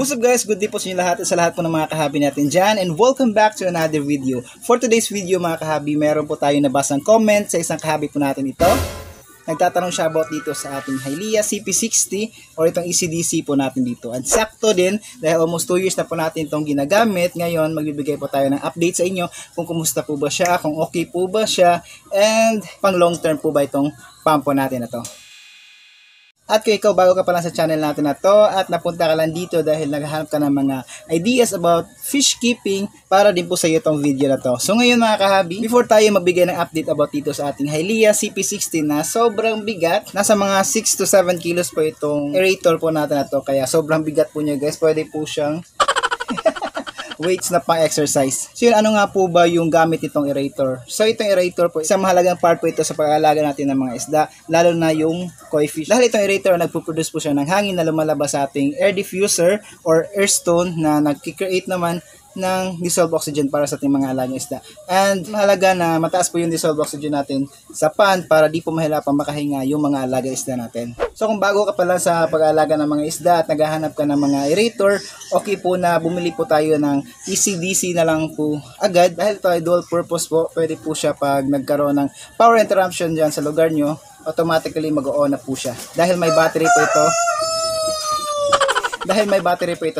What's up guys, good day po sa inyo lahat at sa lahat po ng mga kahabi natin dyan, and welcome back to another video. For today's video mga kahabi, meron po tayo nabasang comment sa isang kahabi po natin ito. Nagtatanong siya about dito sa ating Hilea CP60 or itong ECDC po natin dito. At sakto din dahil almost 2 years na po natin itong ginagamit. Ngayon magbibigay po tayo ng update sa inyo kung kumusta po ba siya, kung okay po ba siya, and pang long term po ba itong pump po natin na to. At kung ikaw bago ka pa lang sa channel natin na to at napunta ka lang dito dahil naghahanap ka ng mga ideas about fish keeping, para din po sa iyo itong video na to. So ngayon mga kahabi, before tayo magbigay ng update about dito sa ating Hilea CP60 na sobrang bigat, nasa mga 6 to 7 kilos po itong aerator po natin na to, kaya sobrang bigat po niya guys, pwede po siyang weights na pang-exercise. So yun, ano nga po ba yung gamit nitong aerator? So itong aerator po, isang mahalagang part po ito sa pag-aalaga natin ng mga isda, lalo na yung koi fish. Dahil itong aerator, nagpo-produce po siya ng hangin na lumalabas sa ating air diffuser or air stone na nag-create naman ng dissolved oxygen para sa ating mga alagang isda. And mahalaga na mataas po yung dissolved oxygen natin sa pan para di po mahirapan makahinga yung mga alagang isda natin. So kung bago ka pa lang sa pag-aalaga ng mga isda at naghahanap ka ng mga aerator, okay po na bumili po tayo ng ECDC na lang po agad dahil ito ay dual purpose po. Pwede po siya pag nagkaroon ng power interruption dyan sa lugar nyo, automatically mag-o-on na po siya dahil may battery po ito.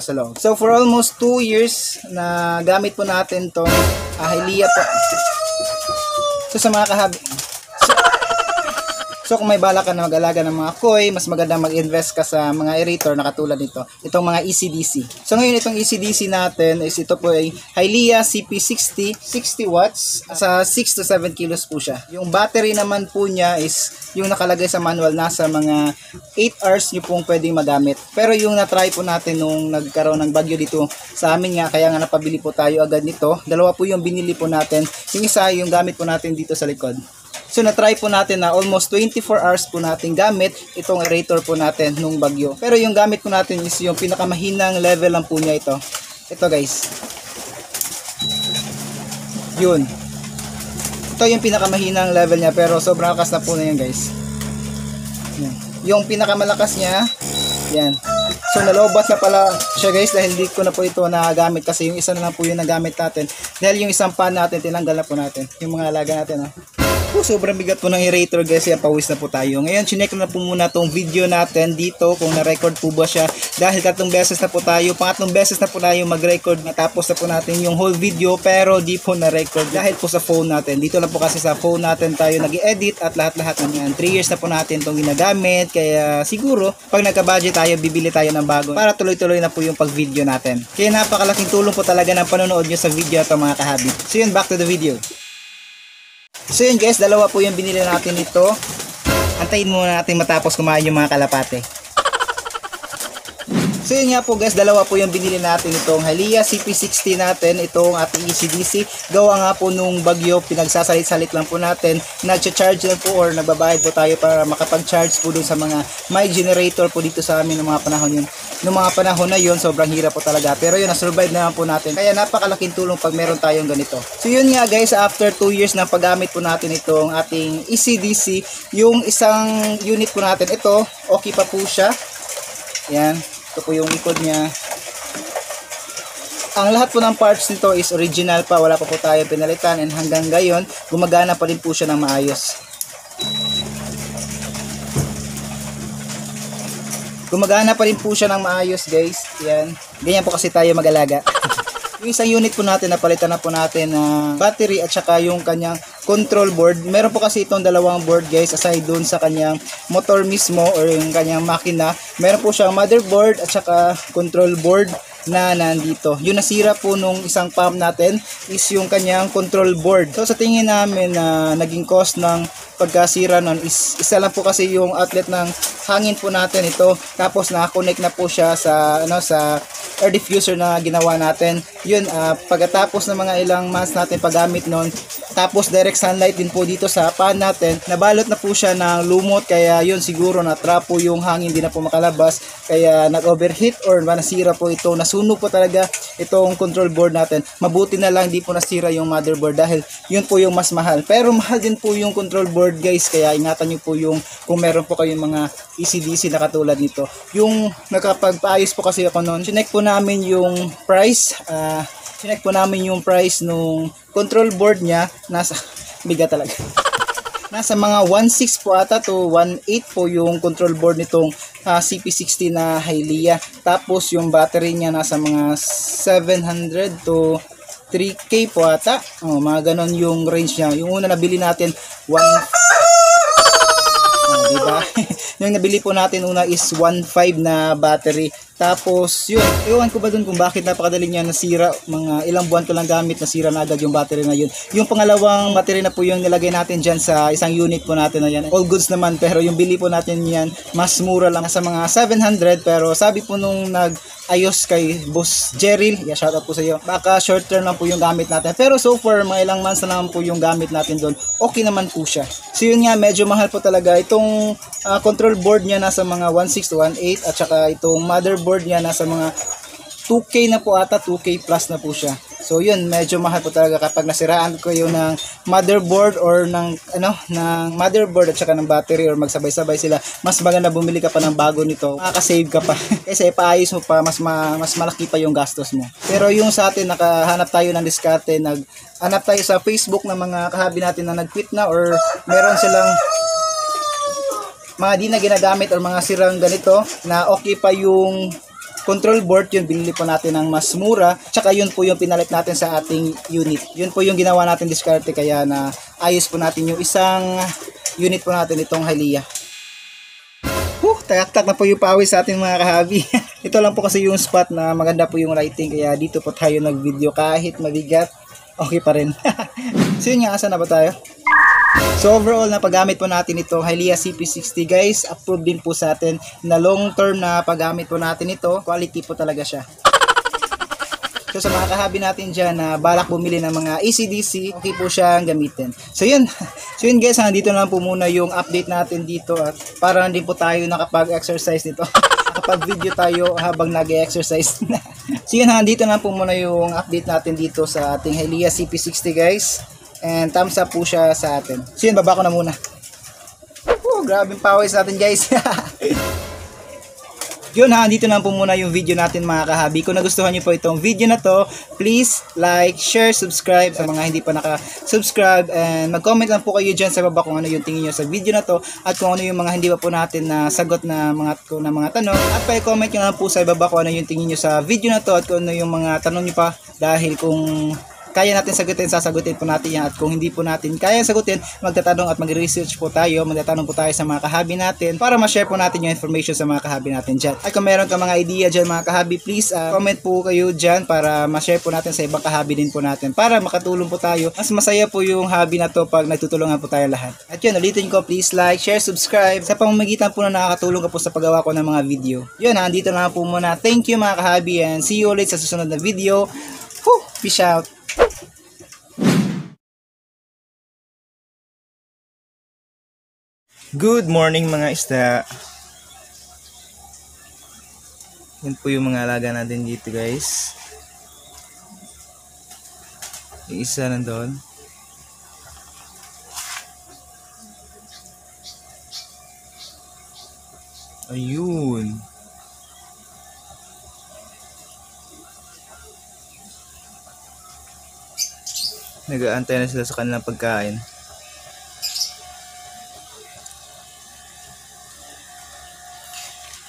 Sa loob. So for almost 2 years na gamit po natin tong Hilea po. So sa mga kahabi, so kung may balak ka na mag-alaga ng mga koi, mas maganda mag-invest ka sa mga aerator na katulad nito, itong mga ECDC. So ngayon itong ECDC natin is ito po ay Hilea CP60, 60 watts, sa 6 to 7 kilos po siya. Yung battery naman po niya is yung nakalagay sa manual, nasa mga 8 hours nyo pong pwedeng magamit. Pero yung na-try po natin nung nagkaroon ng bagyo dito sa amin nga, kaya nga napabili po tayo agad nito. Dalawa po yung binili po natin. Yung isa yung gamit po natin dito sa likod. So na-try po natin na almost 24 hours po natin gamit itong aerator po natin nung bagyo. Pero yung gamit po natin is yung pinakamahinang level lang po niya ito. Ito guys. Yun. Ito yung pinakamahinang level niya, pero sobrang lakas na po na yan guys. Yan. Yung pinakamalakas niya, yan. So nalobat na pala siya guys dahil hindi ko na po ito nagamit kasi yung isa na lang po yung nagamit natin. Dahil yung isang pan natin, tinanggal na po natin. Yung mga alaga natin. Sobrang bigat po ng aerator guys, kaya pawis na po tayo. Ngayon, chinek na po muna tong video natin dito kung na-record po ba siya. Dahil pangatlong beses na po tayo mag-record. Natapos na po natin yung whole video pero di po na-record dahil po sa phone natin. Dito lang po kasi sa phone natin tayo nag-edit at lahat-lahat ng yan. 3 years na po natin itong ginagamit, kaya siguro pag nagka-budget tayo, bibili tayo ng bago para tuloy-tuloy na po yung pag-video natin. Kaya napakalaking tulong po talaga ng panonood nyo sa video ito mga kahabi. So yun, back to the video. So yun guys, dalawa po yung binili natin ito. Antayin muna natin matapos kumain yung mga kalapate. So yun nga po guys, dalawa po yung binili natin itong Hilea CP60 natin, itong ating ECDC. Gawa nga po nung bagyo, pinagsasalit-salit lang po natin. Nag-charge lang po or nagbabayad po tayo para makapag-charge po dun sa mga may generator po dito sa amin ng mga panahon yun. Noong mga panahon na yun, sobrang hirap po talaga. Pero yun, na-survive naman po natin. Kaya napakalaking tulong pag meron tayong ganito. So yun nga guys, after 2 years na paggamit po natin itong ating ECDC, yung isang unit po natin, ito, okay pa po siya. Yan. Ito po yung likod niya. Ang lahat po ng parts nito is original pa. Wala pa po tayo pinalitan. And hanggang ngayon, gumagana pa rin po siya ng maayos. Gumagana pa rin po siya ng maayos guys. Yan. Ganyan po kasi tayo mag-alaga. Yung isang unit po natin, napalitan na po natin na battery at saka yung kanyang control board. Meron po kasi itong dalawang board guys, aside dun sa kanyang motor mismo or yung kanyang makina. Meron po siyang motherboard at saka control board na nandito. Yung nasira po nung isang pump natin is yung kanyang control board. So sa tingin namin na naging cause ng pagkasira nun is isa lang po kasi yung outlet ng hangin po natin ito. Tapos naka-connect na po siya sa sa air diffuser na ginawa natin. Yun, pagkatapos ng mga ilang months natin paggamit nun, tapos direct sunlight din po dito sa pan natin, nabalot na po siya ng lumot, kaya yun siguro na-trap po yung hangin, di na po makalabas, kaya nag-overheat or nasira po ito, nasunog po talaga itong control board natin. Mabuti na lang di po nasira yung motherboard dahil yun po yung mas mahal. Pero mahal din po yung control board board guys, kaya ingatan nyo po yung kung meron po kayong mga ECDC na katulad nito. Yung nakapagpaayos po kasi ako noon, chinek po namin yung price, nung control board niya, nasa bigat talaga. Nasa mga 1.6 po ata to 1.8 po yung control board nitong CP60 na Hylea. Tapos yung battery niya nasa mga 700 to 3K po ata. Mga ganon yung range niya. Yung una nabili natin, diba? Yung nabili po natin una is 1.5 na battery. Tapos yun, ewan ko ba dun kung bakit napakadali niya nasira. Mga ilang buwan ko lang gamit, nasira na agad yung battery na yun. Yung pangalawang battery na po yung nilagay natin dyan sa isang unit po natin na yan. All goods naman, pero yung bili po natin yan mas mura lang, sa mga 700. Pero sabi po nung ayos kay Boss Jerry, shoutout po sa iyo, baka short term lang po yung gamit natin. Pero so far, mga ilang months na naman po yung gamit natin doon, okay naman po siya. So yun nga, medyo mahal po talaga. Itong control board niya nasa mga 1.6 to 1.8, at saka itong motherboard niya nasa mga 2K na po ata, 2K plus na po siya. So yun, medyo mahal po talaga kapag nasiraan ko yung ng motherboard or ng motherboard at saka ng battery, or magsabay-sabay sila. Mas maganda bumili ka pa ng bago nito, makaka-save ka pa. Kasi ipaayos mo pa, mas malaki pa yung gastos mo. Pero yung sa atin, nakahanap tayo ng diskarte, naghanap tayo sa Facebook ng mga kahabi natin na nag-quit na, or meron silang mga di na ginagamit or mga sirang ganito na okay pa yung control board. Yun, binili po natin ng mas mura, tsaka yun po yung pinalit natin sa ating unit. Yun po yung ginawa natin diskarte, kaya na ayos po natin yung isang unit po natin itong Hylea. Tayak-tak na po yung pawis sa ating mga kahabi. Ito lang po kasi yung spot na maganda po yung lighting, kaya dito po tayo nag-video kahit mabigat, okay pa rin. So yun nga, asa na ba tayo? So overall na paggamit po natin itong Hylea CP60 guys, approved din po sa atin na long term na paggamit po natin ito, quality po talaga siya. So sa mga kahabi natin dyan na balak bumili ng mga ACDC, okay po siyang gamitin. So yun guys, dito na lang po muna yung update natin dito, at para din po tayo nakapag-exercise nito. Kapag video tayo habang nag-exercise. So yun, dito na po muna yung update natin dito sa ating Hylea CP60 guys. And thumbs up po siya sa atin. So yun, baba ko na muna. Grabe yung pawis natin guys. Yun, dito na po muna yung video natin mga kahabi. Kung nagustuhan nyo po itong video na to, please like, share, subscribe sa mga hindi pa naka-subscribe, and mag-comment lang po kayo dyan sa baba kung ano yung tingin nyo sa video na to, at kung ano yung mga hindi pa po natin na sagot na mga tanong, at pa-comment nyo lang po sa baba kung ano yung tingin nyo sa video na to, at kung ano yung mga tanong nyo pa, dahil kung kaya natin sagutin, sasagutin po natin yan. At kung hindi po natin kaya sagutin, magtatanong at mag-research po tayo, magtatanong po tayo sa mga kahabi natin para ma-share po natin yung information sa mga kahabi natin dyan. At kung meron ka mga idea dyan mga kahabi, please comment po kayo dyan para ma-share po natin sa ibang kahabi din po natin, para makatulong po tayo. Mas masaya po yung hobby na to pag nagtutulungan po tayo lahat. At yun, ulitin ko, please like, share, subscribe sa pamamagitan po na nakakatulong ka po sa paggawa ko ng mga video. Yun, dito na po muna. Thank you mga kahabi, and see you ulit sa susunod na video. Peace out. Good morning mga isda. Yan po yung mga alaga natin dito guys. Yung isa nandun. Ayun. Nag-aantay na sila sa kanilang pagkain.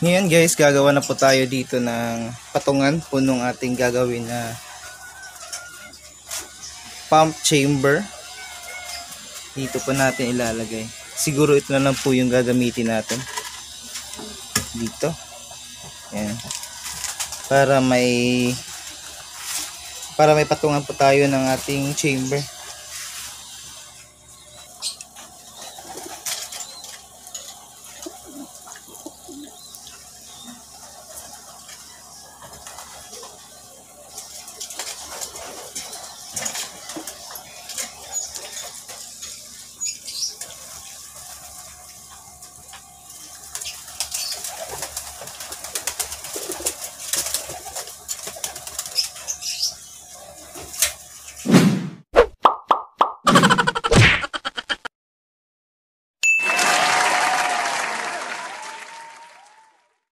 Ngayon guys, gagawa na po tayo dito ng patungan po nung ating gagawin na pump chamber. Dito po natin ilalagay. Siguro ito na lang po yung gagamitin natin. Dito. Ayan. Para may patungan po tayo ng ating chamber.